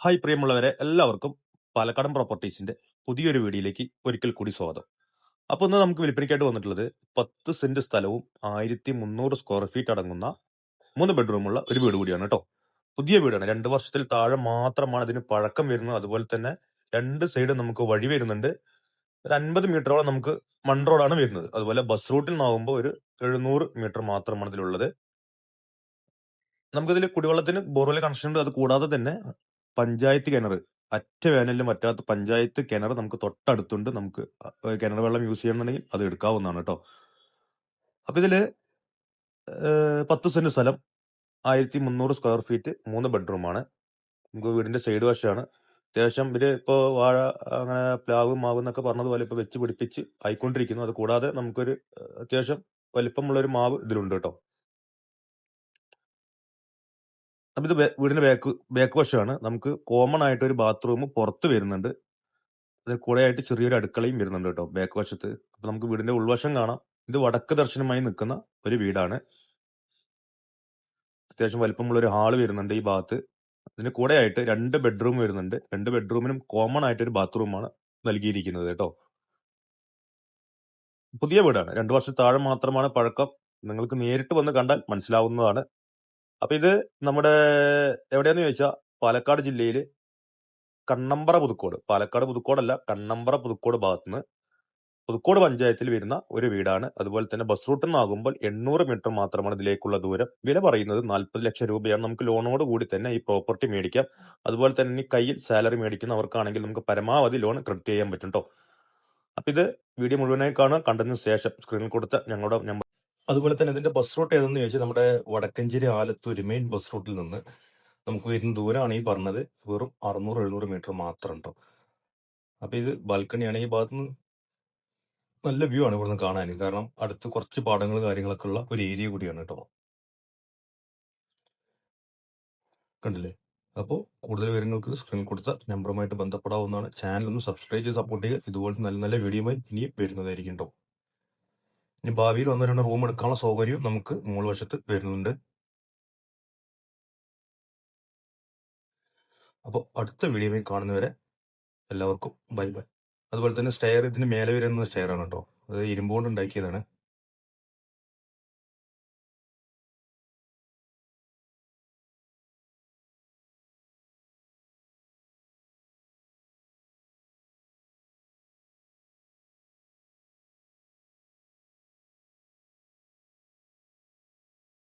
Hi പ്രിയമുള്ളവരെ, എല്ലാവർക്കും പാലക്കാടൻ പ്രോപ്പർട്ടീസിന്റെ പുതിയൊരു വീഡിയോയിലേക്ക് ഒരിക്കൽ കൂടി സ്വാഗതം. അപ്പോൾ ഇന്ന് നമുക്ക് വിൽപ്പനയ്ക്കായിട്ട് വന്നിട്ടുള്ളത് 10 സെന്റ് സ്ഥലവും 1300 സ്ക്വയർ ഫീറ്റ് അടങ്ങുന്ന 3 ബെഡ്റൂമുള്ള ഒരു വീട് കൂടിയാണ് കേട്ടോ. പുതിയ വീടാണ്, 2 വർഷത്തിൽ താഴെ മാത്രമാണ് ഇതിന് പഴക്കം വരുന്നത്. അതുപോലെ തന്നെ 2 സൈഡും നമുക്ക് വഴി വരുന്നുണ്ട്. ഒരു 50 മീറ്ററോളം നമുക്ക് മൺ റോഡാണ് വരുന്നത്. അതുപോലെ ബസ് റൂട്ടിൽ നിന്നാകുമ്പോൾ ഒരു 700 മീറ്റർ മാത്രമാണ് ഇതിലുള്ളത്. നമുക്കിതിൽ കുടിവെള്ളത്തിന് ബോർവെൽ കണക്ഷൻ ഉണ്ട്. അത് കൂടാതെ തന്നെ പഞ്ചായത്ത് കിണർ, അറ്റ വേനലിലും പറ്റാത്ത പഞ്ചായത്ത് കിണർ നമുക്ക് തൊട്ടടുത്തുണ്ട്. നമുക്ക് കിണർ വെള്ളം യൂസ് ചെയ്യണമെന്നുണ്ടെങ്കിൽ അത് എടുക്കാവുന്നതാണ് കേട്ടോ. അപ്പൊ ഇതില് 10 സെന്റ് സ്ഥലം, 1300 സ്ക്വയർ ഫീറ്റ്, 3 ബെഡ്റൂമാണ്. നമുക്ക് വീടിന്റെ സൈഡ് വശമാണ്. അത്യാവശ്യം ഇവര് ഇപ്പോ വാഴ, അങ്ങനെ പ്ലാവ്, മാവ് എന്നൊക്കെ പറഞ്ഞതുപോലെ ഇപ്പൊ വെച്ച് പിടിപ്പിച്ച് ആയിക്കൊണ്ടിരിക്കുന്നു. അത് കൂടാതെ നമുക്കൊരു അത്യാവശ്യം വലിപ്പമുള്ള ഒരു മാവ് ഇതിലുണ്ട് കേട്ടോ. അപ്പൊ ഇത് വീടിന്റെ ബാക്ക് വശമാണ്. നമുക്ക് കോമൺ ആയിട്ട് ഒരു ബാത്റൂം പുറത്ത് വരുന്നുണ്ട്. അതിന് കൂടെ ആയിട്ട് ചെറിയൊരു അടുക്കളയും വരുന്നുണ്ട് കേട്ടോ ബാക്ക് വശത്ത്. അപ്പൊ നമുക്ക് വീടിന്റെ ഉൾവശം കാണാം. ഇത് വടക്ക് ദർശനമായി നിൽക്കുന്ന ഒരു വീടാണ്. അത്യാവശ്യം വലിപ്പമുള്ള ഒരു ഹാള് വരുന്നുണ്ട് ഈ ഭാഗത്ത്. അതിന് കൂടെ ആയിട്ട് 2 ബെഡ്റൂം വരുന്നുണ്ട്. 2 ബെഡ്റൂമിനും കോമൺ ആയിട്ട് ഒരു ബാത്റൂമാണ് നൽകിയിരിക്കുന്നത് കേട്ടോ. പുതിയ വീടാണ്, 2 വർഷം താഴെ മാത്രമാണ് പഴക്കം. നിങ്ങൾക്ക് നേരിട്ട് വന്ന് കണ്ടാൽ മനസ്സിലാവുന്നതാണ്. അപ്പൊ ഇത് നമ്മുടെ എവിടെയാന്ന് ചോദിച്ചാൽ പാലക്കാട് ജില്ലയിൽ കണ്ണമ്പറ പുതുക്കോട്, പാലക്കാട് പുതുക്കോടല്ല, കണ്ണമ്പറ പുതുക്കോട് ഭാഗത്തുനിന്ന് പുതുക്കോട് പഞ്ചായത്തിൽ വരുന്ന ഒരു വീടാണ്. അതുപോലെ തന്നെ ബസ് റൂട്ടിൽ നിന്നാകുമ്പോൾ 800 മീറ്റർ മാത്രമാണ് ഇതിലേക്കുള്ള ദൂരം. വില പറയുന്നത് 40 ലക്ഷം രൂപയാണ്. നമുക്ക് ലോണോട് കൂടി തന്നെ ഈ പ്രോപ്പർട്ടി മേടിക്കാം. അതുപോലെ തന്നെ ഇനി കയ്യിൽ സാലറി മേടിക്കുന്നവർക്കാണെങ്കിൽ നമുക്ക് പരമാവധി ലോൺ ക്രെഡിറ്റ് ചെയ്യാൻ പറ്റും കേട്ടോ. അപ്പൊ ഇത് വീഡിയോ മുഴുവനായി കാണുക. കണ്ടതിന് ശേഷം സ്ക്രീനിൽ കൊടുത്ത ഞങ്ങളുടെ നമ്പർ. അതുപോലെ തന്നെ ഇതിന്റെ ബസ് റൂട്ട് ഏതെന്ന് ചോദിച്ചാൽ നമ്മുടെ വടക്കഞ്ചേരി ആലത്തൂർ മെയിൻ ബസ് റൂട്ടിൽ നിന്ന് നമുക്ക് വരുന്ന ദൂരമാണ് ഈ പറഞ്ഞത്. വെറും 600-700 മീറ്റർ മാത്രം കേട്ടോ. അപ്പൊ ഇത് ബാൽക്കണിയാണ്. ഈ ഭാഗത്തുനിന്ന് നല്ല വ്യൂ ആണ് ഇവിടുന്ന് കാണാൻ. കാരണം അടുത്ത് കുറച്ച് പാടങ്ങൾ കാര്യങ്ങളൊക്കെ ഉള്ള ഒരു ഏരിയ കൂടിയാണ് കേട്ടോ. കണ്ടില്ലേ? അപ്പോൾ കൂടുതൽ വിവരങ്ങൾക്ക് സ്ക്രീനിൽ കൊടുത്ത നമ്പറുമായിട്ട് ബന്ധപ്പെടാവുന്നതാണ്. ചാനൽ ഒന്ന് സബ്സ്ക്രൈബ് ചെയ്ത് സപ്പോർട്ട് ചെയ്യുക. ഇതുപോലത്തെ നല്ല നല്ല വീഡിയോയുമായി ഇനിയും വരുന്നതായിരിക്കും കേട്ടോ. ഇനി ഭാവിയിൽ 1-2 റൂം എടുക്കാനുള്ള സൗകര്യവും നമുക്ക് മുകൾ വശത്ത് വരുന്നുണ്ട്. അപ്പോൾ അടുത്ത വീഡിയോയിൽ കാണുന്നവരെ എല്ലാവർക്കും ബൈ ബൈ. അതുപോലെ തന്നെ സ്റ്റെയർ ഇതിന് മേലെ വരുന്ന സ്റ്റെയർ ആണ് കേട്ടോ. അത് ഇരുമ്പുകൊണ്ട് ഉണ്ടാക്കിയതാണ്.